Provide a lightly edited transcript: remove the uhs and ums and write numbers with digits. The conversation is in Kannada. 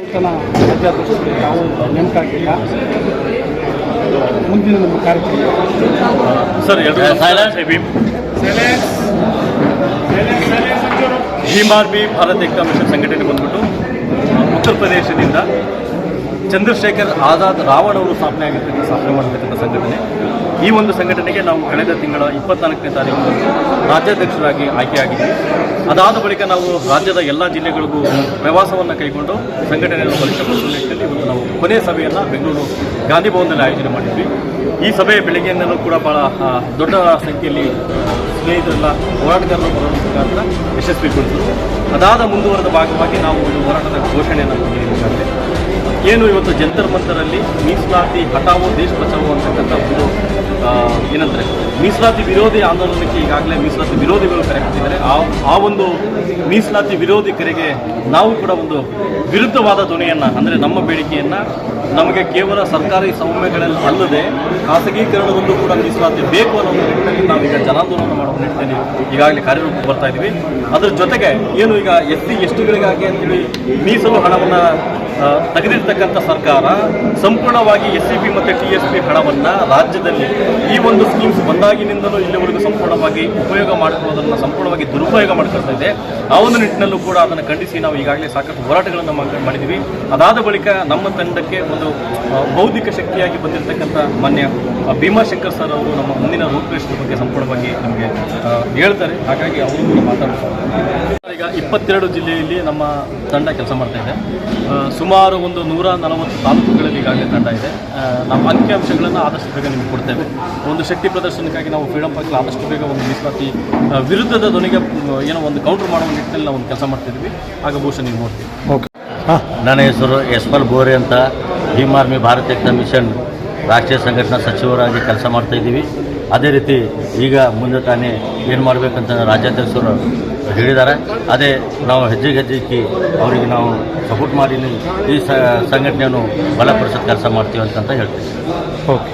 ನೂತನ ರಾಜ್ಯಾಧ್ಯಕ್ಷರಿಗೆ ನಾವು ನೇಮಕ ಆಗಿಲ್ಲ. ಮುಂದಿನ ನಮ್ಮ ಕಾರ್ಯಕ್ರಮ ಸರ್ ಭೀಮ್ ಆರ್ಮಿ ಭಾರತ್ ಏಕತಾ ಮಿಷನ್ ಸಂಘಟನೆ ಬಂದ್ಬಿಟ್ಟು ಉತ್ತರ ಪ್ರದೇಶದಿಂದ ಚಂದ್ರಶೇಖರ್ ಆಜಾದ್ ರಾವಣ್ ಅವರು ಸ್ಥಾಪನೆ ಮಾಡಿರ್ತಕ್ಕಂಥ ಸಂಘಟನೆ. ಈ ಒಂದು ಸಂಘಟನೆಗೆ ನಾವು ಕಳೆದ ತಿಂಗಳ 24ನೇ ತಾರೀಕು ರಾಜ್ಯಾಧ್ಯಕ್ಷರಾಗಿ ಆಯ್ಕೆಯಾಗಿದ್ವಿ. ಅದಾದ ಬಳಿಕ ನಾವು ರಾಜ್ಯದ ಎಲ್ಲ ಜಿಲ್ಲೆಗಳಿಗೂ ಪ್ರವಾಸವನ್ನು ಕೈಗೊಂಡು ಸಂಘಟನೆಯನ್ನು ಬಲಿಷ್ಠಪಡಿಸುವ ನಿಟ್ಟಿನಲ್ಲಿ ಇವತ್ತು ನಾವು ಕೊನೆಯ ಸಭೆಯನ್ನು ಬೆಂಗಳೂರು ಗಾಂಧಿ ಭವನದಲ್ಲಿ ಆಯೋಜನೆ ಮಾಡಿದ್ವಿ. ಈ ಸಭೆ ಬೆಳಗ್ಗೆಯಿಂದಲೂ ಕೂಡ ಭಾಳ ದೊಡ್ಡ ಸಂಖ್ಯೆಯಲ್ಲಿ ಸ್ನೇಹಿತರೆಲ್ಲ ಹೋರಾಟಗಾರರು ಬರೋದಕ್ಕಾಗಿ ಯಶಸ್ವಿಗೊಳಿಸಿದರು. ಅದಾದ ಮುಂದುವರೆದ ಭಾಗವಾಗಿ ನಾವು ಒಂದು ಹೋರಾಟದ ಘೋಷಣೆಯನ್ನು ನೀಡಬೇಕಾಗಿದೆ. ಏನು ಇವತ್ತು ಜಂತರ್ ಮಂತರಲ್ಲಿ ಮೀಸಲಾತಿ ಹಟಾವೋ ದೇಶ ಬಚಾವೋ ಅಂತಕ್ಕಂಥ ಒಂದು ಏನಂದರೆ ಮೀಸಲಾತಿ ವಿರೋಧಿ ಆಂದೋಲನಕ್ಕೆ ಈಗಾಗಲೇ ಮೀಸಲಾತಿ ವಿರೋಧಿಗಳು ಕರೆ ಕೊಟ್ಟಿದ್ದಾರೆ. ಆ ಒಂದು ಮೀಸಲಾತಿ ವಿರೋಧಿ ಕರೆಗೆ ನಾವು ಕೂಡ ಒಂದು ವಿರುದ್ಧವಾದ ಧ್ವನಿಯನ್ನು, ಅಂದರೆ ನಮ್ಮ ಬೇಡಿಕೆಯನ್ನು ನಮಗೆ ಕೇವಲ ಸರ್ಕಾರಿ ಸೌಮ್ಯಗಳಲ್ಲಿ ಅಲ್ಲದೆ ಖಾಸಗೀಕರಣದಲ್ಲೂ ಕೂಡ ಮೀಸಲಾತಿ ಬೇಕು ಅನ್ನೋ ನಿಟ್ಟಿನಲ್ಲಿ ನಾವೀಗ ಜನಾಂದೋಲನ ಮಾಡುವ ನಿಟ್ಟಿನಲ್ಲಿ ಈಗಾಗಲೇ ಕಾರ್ಯರೂಪಕ್ಕೆ ಬರ್ತಾ ಇದ್ದೀವಿ. ಅದರ ಜೊತೆಗೆ ಏನು ಈಗ ಎಸ್ಟಿಗಳಿಗಾಗಿ ಅಂತೇಳಿ ಮೀಸಲು ಹಣವನ್ನು ತೆಗೆದಿರ್ತಕ್ಕಂಥ ಸರ್ಕಾರ ಸಂಪೂರ್ಣವಾಗಿ SCP ಮತ್ತು TSP ಹಣವನ್ನು ರಾಜ್ಯದಲ್ಲಿ ಈ ಒಂದು ಸ್ಕೀಮ್ಸ್ ಬಂದಾಗಿನಿಂದಲೂ ಇಲ್ಲಿವರೆಗೂ ಸಂಪೂರ್ಣವಾಗಿ ಉಪಯೋಗ ಮಾಡಿಕೊಳ್ಳೋದನ್ನು ಸಂಪೂರ್ಣವಾಗಿ ದುರುಪಯೋಗ ಮಾಡಿಕೊಳ್ತಾ ಇದೆ. ಆ ಒಂದು ನಿಟ್ಟಿನಲ್ಲೂ ಕೂಡ ಅದನ್ನು ಖಂಡಿಸಿ ನಾವು ಈಗಾಗಲೇ ಸಾಕಷ್ಟು ಹೋರಾಟಗಳನ್ನು ಮಾಡಿದ್ದೀವಿ. ಅದಾದ ಬಳಿಕ ನಮ್ಮ ತಂಡಕ್ಕೆ ಒಂದು ಬೌದ್ಧಿಕ ಶಕ್ತಿಯಾಗಿ ಬಂದಿರತಕ್ಕಂಥ ಮಾನ್ಯ ಭೀಮಾಶಂಕರ್ ಸರ್ ಅವರು ನಮ್ಮ ಮುಂದಿನ ರೂಪರೇಷದ ಬಗ್ಗೆ ಸಂಪೂರ್ಣವಾಗಿ ನಮಗೆ ಹೇಳ್ತಾರೆ. ಹಾಗಾಗಿ ಅವರು ಕೂಡ ಮಾತಾಡ್ತಾರೆ. ಈಗ 22 ಜಿಲ್ಲೆಯಲ್ಲಿ ನಮ್ಮ ತಂಡ ಕೆಲಸ ಮಾಡ್ತಾ ಇದೆ. ಸುಮಾರು ಒಂದು 140 ತಾಲೂಕುಗಳಲ್ಲಿ ಈಗಾಗಲೇ ತಂಡ ಇದೆ. ನಮ್ಮ ಅಂಕಿಅಂಶಗಳನ್ನು ಆದಷ್ಟು ಬೇಗ ನಿಮಗೆ ಕೊಡ್ತೇವೆ. ಒಂದು ಶಕ್ತಿ ಪ್ರದರ್ಶನಕ್ಕಾಗಿ ನಾವು ಫ್ರೀಡಮ್ ಪಾರ್ಕ್ ಆದಷ್ಟು ಬೇಗ ಒಂದು ಮೀಸಲಾತಿ ವಿರುದ್ಧದ ಧ್ವನಿಗೆ ಏನೋ ಒಂದು ಕೌಂಟರ್ ಮಾಡುವ ನಿಟ್ಟಿನಲ್ಲಿ ನಾವು ಒಂದು ಕೆಲಸ ಮಾಡ್ತಿದ್ವಿ. ಆಗ ಬಹುಶಃ ನೀವು ನೋಡ್ತೀವಿ. ಓಕೆ. ನನ್ನ ಹೆಸರು ಯಶ್ಪಾಲ್ ಬೋರೆ ಅಂತ. ಭೀಮ್ ಆರ್ಮಿ ಭಾರತ್ ಏಕತಾ ಮಿಷನ್ ರಾಷ್ಟ್ರೀಯ ಸಂಘಟನಾ ಸಚಿವರಾಗಿ ಕೆಲಸ ಮಾಡ್ತಾಯಿದ್ದೀವಿ. ಅದೇ ರೀತಿ ಈಗ ಮುಂದೆ ತಾನೇ ಏನು ಮಾಡಬೇಕಂತ ರಾಜ್ಯಾಧ್ಯಕ್ಷರು ಹೇಳಿದ್ದಾರೆ. ಅದೇ ನಾವು ಹೆಜ್ಜೆಗೆ ಅವರಿಗೆ ನಾವು ಸಪೋರ್ಟ್ ಮಾಡಿ ಈ ಸಂಘಟನೆಯನ್ನು ಬಲಪಡಿಸೋದು ಕೆಲಸ ಮಾಡ್ತೀವಿ ಅಂತ ಹೇಳ್ತೀವಿ. ಓಕೆ.